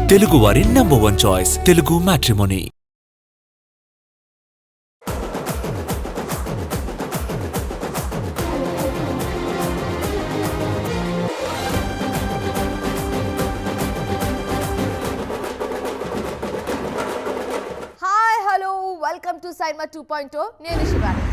తెలుగువారి #1 choice Telugu matrimony. Hi hello welcome to సైన్మా 2.0. నేను శివాని.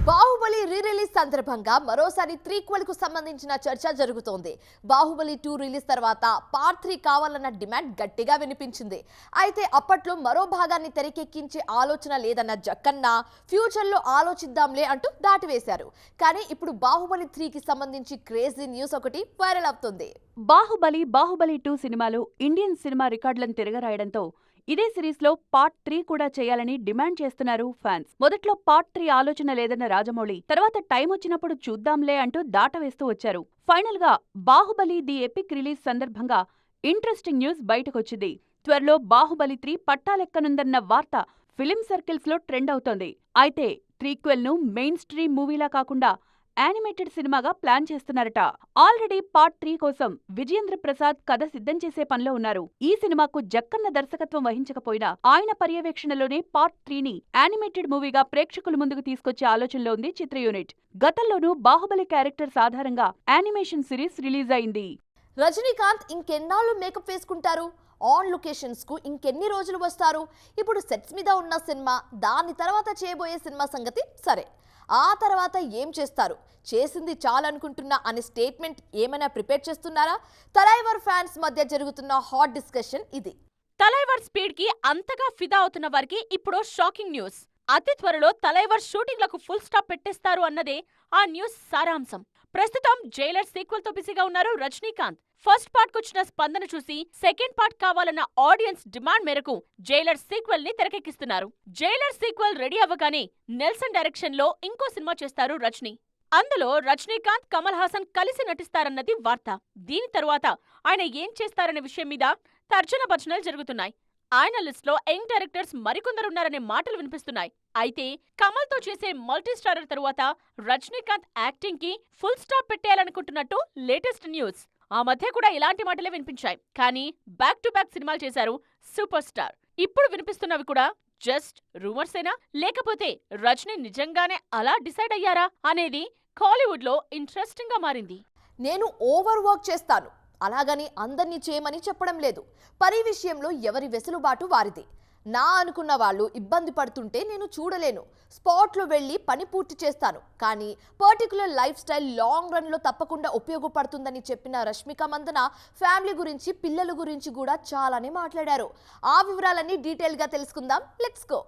బాహుబలి రిలీజ్ సందర్భంగా మరోసారి త్రీక్వెల్ కు సంబంధించిన చర్చ జరుగుతోంది. బాహుబలి 2 రిలీజ్ తర్వాత పార్ట్ 3 కావాలన్న డిమాండ్ గట్టిగా వినిపించింది. అయితే అప్పట్లో మరో భాగాన్ని తెరకెక్కించే ఆలోచన లేదన్న జక్కన్న ఫ్యూచర్ లో ఆలోచిద్దాంలే అంటూ దాటివేశారు. కానీ ఇప్పుడు బాహుబలి 3 కి సంబంధించి క్రేజీ న్యూస్ ఒకటి వైరల్ అవుతుంది. బాహుబలి 2 సినిమాలో ఇండియన్ సినిమా రికార్డులను తిరగరాయడంతో ఇదే సిరీస్ లో పార్ట్ 3 కూడా చేయాలని డిమాండ్ చేస్తున్నారు ఫ్యాన్స్. మొదట్లో పార్ట్ 3 ఆలోచన లేదన్న రాజమౌళి తర్వాత టైం వచ్చినప్పుడు చూద్దాంలే అంటూ దాటవేస్తూ వచ్చారు. ఫైనల్ గా బాహుబలి ది ఎపిక్ రిలీజ్ సందర్భంగా ఇంట్రెస్టింగ్ న్యూస్ బయటకొచ్చింది. త్వరలో బాహుబలి 3 పట్టాలెక్కనుందన్న వార్త ఫిలిం సర్కిల్స్ లో ట్రెండ్ అవుతోంది. అయితే త్రీక్వెల్ ను మెయిన్ స్ట్రీమ్ మూవీలా కాకుండా యానిమేటెడ్ సినిమాగా ప్లాన్ చేస్తున్నారట. ఆల్రెడీ పార్ట్ 3 కోసం విజయేంద్ర ప్రసాద్ కథ సిద్ధం చేసే పనిలో ఉన్నారు. ఈ సినిమాకు జక్కన్న దర్శకత్వం వహించకపోయినా ఆయన పర్యవేక్షణలోనే పార్ట్ 3ని యానిమేటెడ్ మూవీగా ప్రేక్షకుల ముందుకు తీసుకొచ్చే ఆలోచనలో ఉంది చిత్ర యూనిట్. గతంలోనూ బాహుబలి క్యారెక్టర్స్ ఆధారంగా యానిమేషన్ సిరీస్ రిలీజ్ అయింది. రజనీకాంత్ ఇంకెన్నాళ్ళు మేకప్ వేసుకుంటారు? ఆన్ లొకేషన్స్ కు ఇంకెన్ని రోజులు వస్తారు? ఇప్పుడు సెట్స్ మీద ఉన్న సినిమా, దాని తర్వాత చేయబోయే సినిమా సంగతి సరే, ఆ తర్వాత ఏం చేస్తారు? చేసింది చాలనుకుంటున్నా అనే స్టేట్మెంట్ ఏమైనా ప్రిపేర్ చేస్తున్నారా? తలైవర్ ఫ్యాన్స్ మధ్య జరుగుతున్న హాట్ డిస్కషన్ ఇది. తలైవర్ స్పీడ్ కి అంతగా ఫిదా అవుతున్న వారికి ఇప్పుడు షాకింగ్ న్యూస్. అతి త్వరలో తలైవర్ షూటింగ్లకు ఫుల్ స్టాప్ పెట్టేస్తారు అన్నదే ఆ న్యూస్ సారాంశం. ప్రస్తుతం జైలర్ సీక్వెల్ తో బిజీగా ఉన్నారు రజనీకాంత్. ఫస్ట్ పార్ట్ కొచ్చిన స్పందన చూసి సెకండ్ పార్ట్ కావాలన్న ఆడియన్స్ డిమాండ్ మేరకు జైలర్ సీక్వెల్ ని తెరకెక్కిస్తున్నారు. జైలర్ సీక్వెల్ రెడీ అవ్వగానే నెల్సన్ డైరెక్షన్ లో ఇంకో సినిమా చేస్తారు రజనీ. అందులో రజనీకాంత్, కమల్ హాసన్ కలిసి నటిస్తారన్నది వార్త. దీని తరువాత ఆయన ఏం చేస్తారనే విషయం మీద తర్జన భర్జనలు జరుగుతున్నాయి. ఆయన లిస్ట్ లో యంగ్ డైరెక్టర్స్ మరికొందరున్నారనే మాటలు వినిపిస్తున్నాయి. అయితే కమల్ తో చేసే మల్టీ స్టారర్ తరువాత రజనీకాంత్ యాక్టింగ్ కి ఫుల్ స్టాప్ పెట్టేయాలనుకుంటున్నట్టు లేటెస్ట్ న్యూస్. ఆ మధ్య కూడా ఇలాంటి మాటలే వినిపించాయి. కానీ బ్యాక్ టు బ్యాక్ సినిమాలు చేశారు సూపర్ స్టార్. ఇప్పుడు వినిపిస్తున్నవి కూడా జస్ట్ రూమర్సేనా, లేకపోతే రజనీ నిజంగానే అలా డిసైడ్ అయ్యారా అనేది కాలీవుడ్ లో ఇంట్రెస్టింగ్ గా మారింది. నేను ఓవర్ వర్క్ చేస్తాను, అలాగని అందర్నీ చేయమని చెప్పడం లేదు. పని విషయంలో ఎవరి వెసులుబాటు వారిది. నా అనుకున్న వాళ్ళు ఇబ్బంది పడుతుంటే నేను చూడలేను. స్పాట్లో వెళ్ళి పని పూర్తి చేస్తాను. కానీ పర్టికులర్ లైఫ్ స్టైల్ లాంగ్ రన్లో తప్పకుండా ఉపయోగపడుతుందని చెప్పిన రష్మిక మందన ఫ్యామిలీ గురించి, పిల్లల గురించి కూడా చాలానే మాట్లాడారు. ఆ వివరాలన్నీ డీటెయిల్గా తెలుసుకుందాం. Let's go.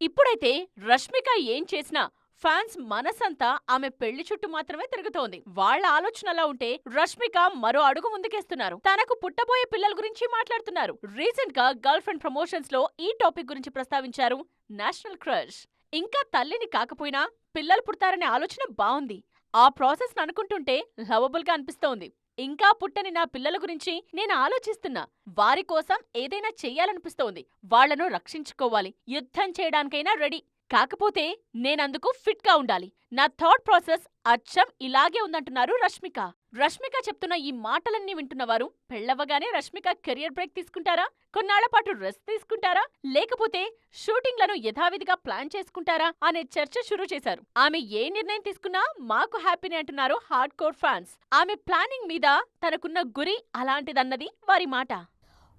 ఇప్పుడైతే రష్మిక ఏం చేసినా ఫ్యాన్స్ మనసంతా ఆమె పెళ్లి చుట్టూ మాత్రమే తిరుగుతోంది. వాళ్ల ఆలోచన అలా ఉంటే రష్మిక మరో అడుగు ముందుకేస్తున్నారు. తనకు పుట్టబోయే పిల్లల గురించి మాట్లాడుతున్నారు. రీసెంట్ గా గర్ల్ ఫ్రెండ్ ప్రమోషన్స్ లో ఈ టాపిక్ గురించి ప్రస్తావించారు నేషనల్ క్రష్. ఇంకా తల్లిని కాకపోయినా పిల్లలు పుడతారనే ఆలోచన బావుంది. ఆ ప్రాసెస్ అనుకుంటుంటే లవబుల్ గా అనిపిస్తోంది. ఇంకా పుట్టని నా పిల్లల గురించి నేను ఆలోచిస్తున్నా. వారి కోసం ఏదైనా చెయ్యాలనిపిస్తోంది. వాళ్లను రక్షించుకోవాలి. యుద్ధం చేయడానికైనా రెడీ. కాకపోతే నేనందుకు ఫిట్ గా ఉండాలి. నా థాట్ ప్రాసెస్ అచ్చం ఇలాగే ఉందంటున్నారు రష్మిక. రష్మిక చెప్తున్న ఈ మాటలన్నీ వింటున్నవారు పెళ్లవ్వగానే రష్మిక కెరియర్ బ్రేక్ తీసుకుంటారా, కొన్నాళ్ల పాటు రెస్ట్ తీసుకుంటారా, లేకపోతే షూటింగ్లను యథావిధిగా ప్లాన్ చేసుకుంటారా అనే చర్చ షురూ చేశారు. ఆమె ఏ నిర్ణయం తీసుకున్నా మాకు హ్యాపీనే అంటున్నారు హార్డ్ కోర్ ఫ్యాన్స్. ఆమె ప్లానింగ్ మీద తనకున్న గురి అలాంటిదన్నది వారి మాట.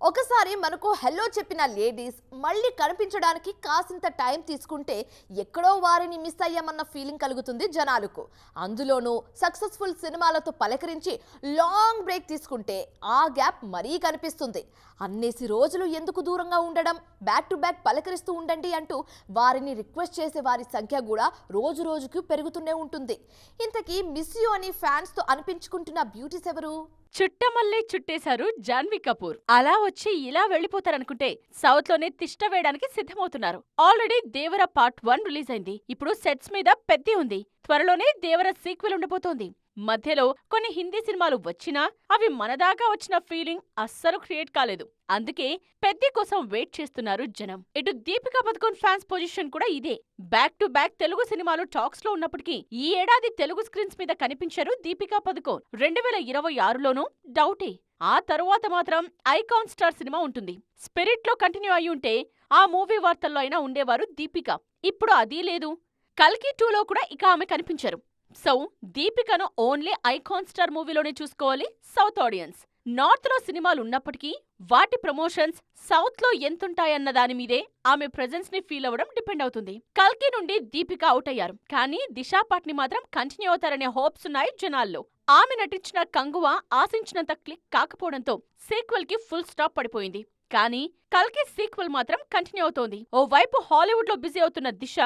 ఒకసారి మనకు హెల్లో చెప్పిన లేడీస్ మళ్ళీ కనిపించడానికి కాసింత టైం తీసుకుంటే ఎక్కడో వారిని మిస్ అయ్యామన్న ఫీలింగ్ కలుగుతుంది జనాలకు. అందులోనూ సక్సెస్ఫుల్ సినిమాలతో పలకరించి లాంగ్ బ్రేక్ తీసుకుంటే ఆ గ్యాప్ మరీ కనిపిస్తుంది. అన్నేసి రోజులు ఎందుకు దూరంగా ఉండడం, బ్యాక్ టు బ్యాక్ పలకరిస్తూ ఉండండి అంటూ వారిని రిక్వెస్ట్ చేసే వారి సంఖ్య కూడా రోజు రోజుకు పెరుగుతూనే ఉంటుంది. ఇంతకీ మిస్ యూ అని ఫ్యాన్స్ తో అనిపించుకుంటున్న బ్యూటీస్ ఎవరు? చుట్టమల్లే చుట్టేశారు జాన్వీ కపూర్. అలా వచ్చి ఇలా వెళ్లిపోతారనుకుంటే సౌత్ లోనే తిష్ట వేయడానికి సిద్ధమవుతున్నారు. ఆల్రెడీ దేవర పార్ట్ 1 రిలీజ్ అయింది. ఇప్పుడు సెట్స్ మీద పెద్ది ఉంది. త్వరలోనే దేవర సీక్వెల్ ఉండబోతోంది. మధ్యలో కొన్ని హిందీ సినిమాలు వచ్చినా అవి మనదాకా వచ్చిన ఫీలింగ్ అస్సలు క్రియేట్ కాలేదు. అందుకే పెద్ది కోసం వెయిట్ చేస్తున్నారు జనం. ఇటు దీపికా పదుకొన్ ఫ్యాన్స్ పొజిషన్ కూడా ఇదే. బ్యాక్ టు బ్యాక్ తెలుగు సినిమాలు టాక్స్ లో ఉన్నప్పటికీ ఈ ఏడాది తెలుగు స్క్రీన్స్ మీద కనిపించారు దీపికా పదుకొన్. 2026లోనూ డౌటే. ఆ తరువాత మాత్రం ఐకాన్ స్టార్ సినిమా ఉంటుంది. స్పిరిట్ లో కంటిన్యూ అయి ఉంటే ఆ మూవీ వార్తల్లో అయినా ఉండేవారు దీపిక. ఇప్పుడు అదీ లేదు. కల్కి 2లో కూడా ఇక ఆమె కనిపించరు. సో దీపికను ఓన్లీ ఐకాన్ స్టార్ మూవీలోనే చూసుకోవాలి సౌత్ ఆడియన్స్. నార్త్ లో సినిమాలు ఉన్నప్పటికీ వాటి ప్రమోషన్స్ సౌత్ లో ఎంతుంటాయన్న దాని మీదే ఆమె ప్రెజెన్స్ ని ఫీల్ అవ్వడం డిపెండ్ అవుతుంది. కల్కి నుండి దీపిక అవుట్ అయ్యారు, కానీ దిశా పాట్ని మాత్రం కంటిన్యూ అవుతారనే హోప్స్ ఉన్నాయి జనాల్లో. ఆమె నటించిన కంగువ ఆశించినంత క్లిక్ కాకపోవడంతో సీక్వెల్ కి ఫుల్ స్టాప్ పడిపోయింది. కానీ కల్కి సీక్వెల్ మాత్రం కంటిన్యూ అవుతోంది. ఓవైపు హాలీవుడ్ లో బిజీ అవుతున్న దిశ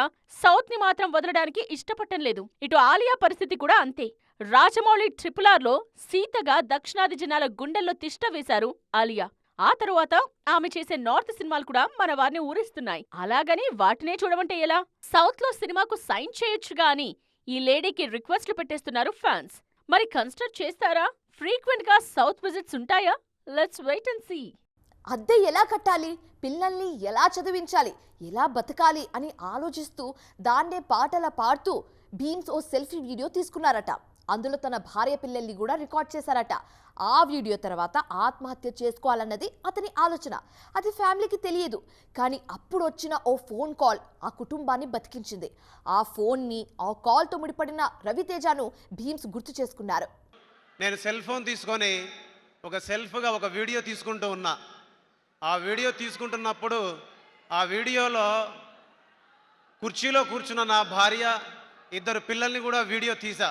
సౌత్ ని మాత్రం వదలడానికి ఇష్టపడటం లేదు. ఇటు ఆలియా పరిస్థితి కూడా అంతే. రాజమౌళి RRR లో సీతగా దక్షిణాది జనాల గుండెల్లో తిష్ట వేశారు ఆలియా. ఆ తరువాత ఆమె చేసే నార్త్ సినిమాలు కూడా మన వారిని ఊరిస్తున్నాయి. అలాగని వాటినే చూడమంటే ఎలా? సౌత్ లో సినిమాకు సైన్ చేయొచ్చుగా అని ఈ లేడీకి రిక్వెస్ట్లు పెట్టేస్తున్నారు ఫ్యాన్స్. మరి కన్సిడర్ చేస్తారా? ఫ్రీక్వెంట్ గా సౌత్ విజిట్స్ ఉంటాయా? Let's wait and see. అద్దె ఎలా కట్టాలి, పిల్లల్ని ఎలా చదివించాలి, ఎలా బతకాలి అని ఆలోచిస్తూ దాన్నే పాటల పాడుతూ భీమ్స్ ఓ సెల్ఫీ వీడియో తీసుకున్నారట. అందులో తన భార్య పిల్లల్ని కూడా రికార్డ్ చేశారట. ఆ వీడియో తర్వాత ఆత్మహత్య చేసుకోవాలన్నది అతని ఆలోచన. అది ఫ్యామిలీకి తెలియదు. కానీ అప్పుడు వచ్చిన ఓ ఫోన్ కాల్ ఆ కుటుంబాన్ని బతికించింది. ఆ ఫోన్ని, ఆ కాల్తో ముడిపడిన రవితేజను భీమ్స్ గుర్తు చేసుకున్నారు. నేను సెల్ ఫోన్ తీసుకొని ఒక సెల్ఫ్గా ఒక వీడియో తీసుకుంటూ ఉన్నా. ఆ వీడియో తీసుకుంటున్నప్పుడు ఆ వీడియోలో కుర్చీలో కూర్చున్న నా భార్య, 2 పిల్లల్ని కూడా వీడియో తీసా.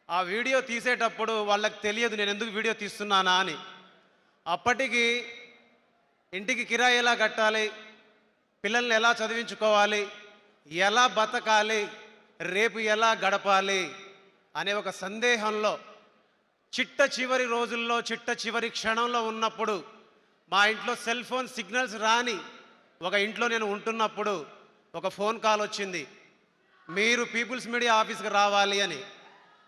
ఆ వీడియో తీసేటప్పుడు వాళ్ళకి తెలియదు నేను ఎందుకు వీడియో తీస్తున్నానా అని. అప్పటికి ఇంటికి కిరాయి ఎలా కట్టాలి, పిల్లల్ని ఎలా చదివించుకోవాలి, ఎలా బతకాలి, రేపు ఎలా గడపాలి అనే ఒక సందేహంలో చిట్ట చివరి రోజుల్లో, చిట్ట చివరి క్షణంలో ఉన్నప్పుడు, మా ఇంట్లో సెల్ ఫోన్ సిగ్నల్స్ రాని ఒక ఇంట్లో నేను ఉంటున్నప్పుడు ఒక ఫోన్ కాల్ వచ్చింది. మీరు పీపుల్స్ మీడియా ఆఫీస్కి రావాలి అని.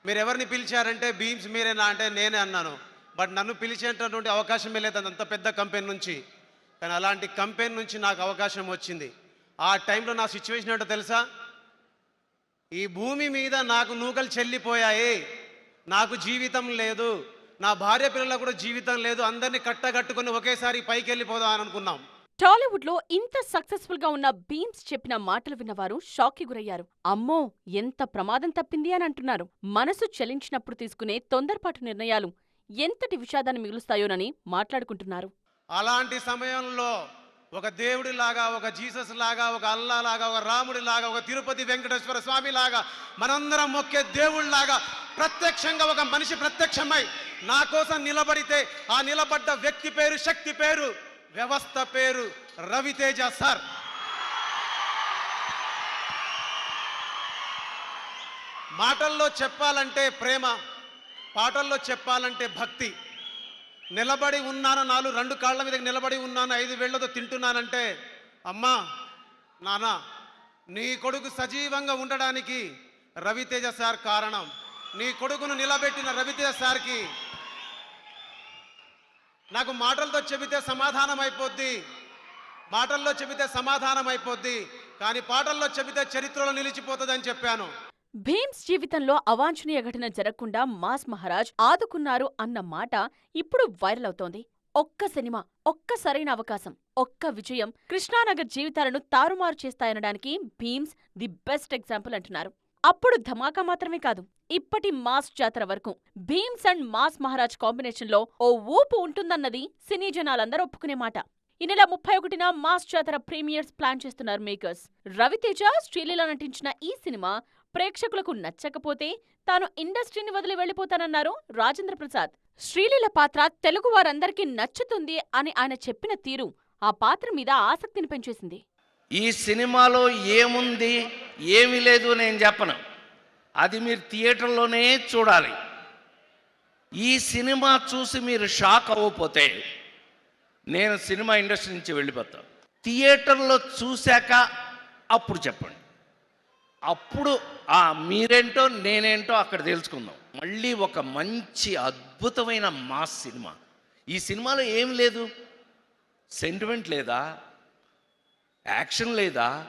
మీరు ఎవరిని పిలిచారంటే భీమ్స్ మీరేనా అంటే నేనే అన్నాను. బట్ నన్ను పిలిచేటటువంటి అవకాశమే లేదు అంత పెద్ద కంపెనీ నుంచి. కానీ అలాంటి కంపెనీ నుంచి నాకు అవకాశం వచ్చింది. ఆ టైంలో నా సిచ్యువేషన్ ఏంటో తెలుసా? ఈ భూమి మీద నాకు నూకలు చెల్లిపోయాయి, నాకు జీవితం లేదు, నా భార్య పిల్లలకు కూడా జీవితం లేదు, అందరినీ కట్టగట్టుకుని ఒకేసారి పైకి వెళ్ళిపోదాం అని అనుకున్నాం. టాలీవుడ్ లో ఇంత సక్సెస్ఫుల్ గా ఉన్న భీమ్స్ చెప్పిన మాటలు విన్నవారు షాక్ కి గురయ్యారు. అమ్మో, ఎంత ప్రమాదం తప్పింది అని అంటున్నారు. మనసు చలించినప్పుడు తీసుకునే తొందరపాటు నిర్ణయాలు ఎంతటి విషాదాన్ని మిగులుస్తాయోనని మాట్లాడుకుంటున్నారు. అలాంటి సమయంలో ఒక దేవుడి లాగా, ఒక జీసస్ లాగా, ఒక అల్లా లాగా, ఒక రాముడి లాగా, ఒక తిరుపతి వెంకటేశ్వర స్వామి లాగా, మనందరం మొక్కే దేవుళ్ళలాగా ప్రత్యక్షంగా ఒక మనిషి ప్రత్యక్షమై నా కోసం నిలబడితే ఆ నిలబడ్డ వ్యక్తి పేరు, శక్తి పేరు, వ్యవస్థ పేరు రవితేజ సార్. మాటల్లో చెప్పాలంటే ప్రేమ, పాటల్లో చెప్పాలంటే భక్తి. నిలబడి ఉన్నాను, 2 కాళ్ళ మీద నిలబడి ఉన్నాను, 5 వేళ్లతో తింటున్నానంటే అమ్మా, నాన్న, నీ కొడుకు సజీవంగా ఉండడానికి రవితేజ సార్ కారణం. నీ కొడుకును నిలబెట్టిన రవితేజ సార్కి నాకు మాటలతో చెబితే సమాధానం అయిపోద్ది, మాటల్లో చెబితే సమాధానం అయిపోద్ది, కానీ పాటల్లో చెబితే చరిత్రలో నిలిచిపోతుందని చెప్పాను. భీమ్స్ జీవితంలో అవాంఛనీయ ఘటన జరగకుండా మాస్ మహారాజ్ ఆదుకున్నారు అన్న మాట ఇప్పుడు వైరల్ అవుతోంది. ఒక్క సినిమా, ఒక్క సరైన అవకాశం, ఒక్క విజయం కృష్ణానగర్ జీవితాలను తారుమారు చేస్తాయనడానికి భీమ్స్ ది బెస్ట్ ఎగ్జాంపుల్ అంటున్నారు. అప్పుడు ధమాకా మాత్రమే కాదు, ఇప్పటి మాస్ జాతర వరకు భీమ్స్ అండ్ మాస్ మహారాజ్ కాంబినేషన్లో ఓ ఊపు ఉంటుందన్నది సినీ జనాలందరూ ఒప్పుకునే మాట. ఈ నెల 31న మాస్ జాతర ప్రీమియర్స్ ప్లాన్ చేస్తున్నారు మేకర్స్. రవితేజ, శ్రీలీల నటించిన ఈ సినిమా ప్రేక్షకులకు నచ్చకపోతే తాను ఇండస్ట్రీని వదిలి వెళ్లిపోతానన్నారు రాజేంద్ర ప్రసాద్. శ్రీలీల పాత్ర తెలుగు వారందరికీ నచ్చుతుంది అని ఆయన చెప్పిన తీరు ఆ పాత్ర మీద ఆసక్తిని పెంచేసింది. ఈ సినిమాలో ఏముంది, ఏమీ లేదు నేను చెప్పను, అది మీరు థియేటర్లోనే చూడాలి. ఈ సినిమా చూసి మీరు షాక్ అవ్వకపోతే నేను సినిమా ఇండస్ట్రీ నుంచి వెళ్ళిపోతాను. థియేటర్లో చూశాక అప్పుడు చెప్పండి, అప్పుడు మీరేంటో నేనేంటో అక్కడ తెలుసుకుందాం. మళ్ళీ ఒక మంచి అద్భుతమైన మాస్ సినిమా. ఈ సినిమాలో ఏం లేదు, సెంటిమెంట్ లేదా, యాక్షన్ లేదా,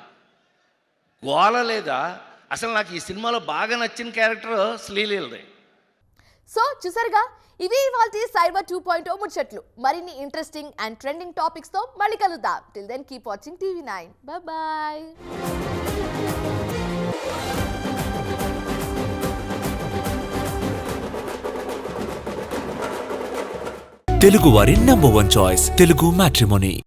గోల లేదా. అసలు నాకు ఈ సినిమాలో బాగా నచ్చిన క్యారెక్టర్ శ్రీలీలదే. సో చూసారుగా, ఇవి ఇవాల్టి సైబర్ 2.0 ముచ్చట్లు. మరిన్ని ఇంట్రెస్టింగ్ అండ్ ట్రెండింగ్ టాపిక్స్ తో మళ్ళీ కలుద్దాం. Till then keep watching TV9. Bye. Telugu వారి నంబర్ 1 చాయిస్ తెలుగు మ్యాట్రిమోనీ.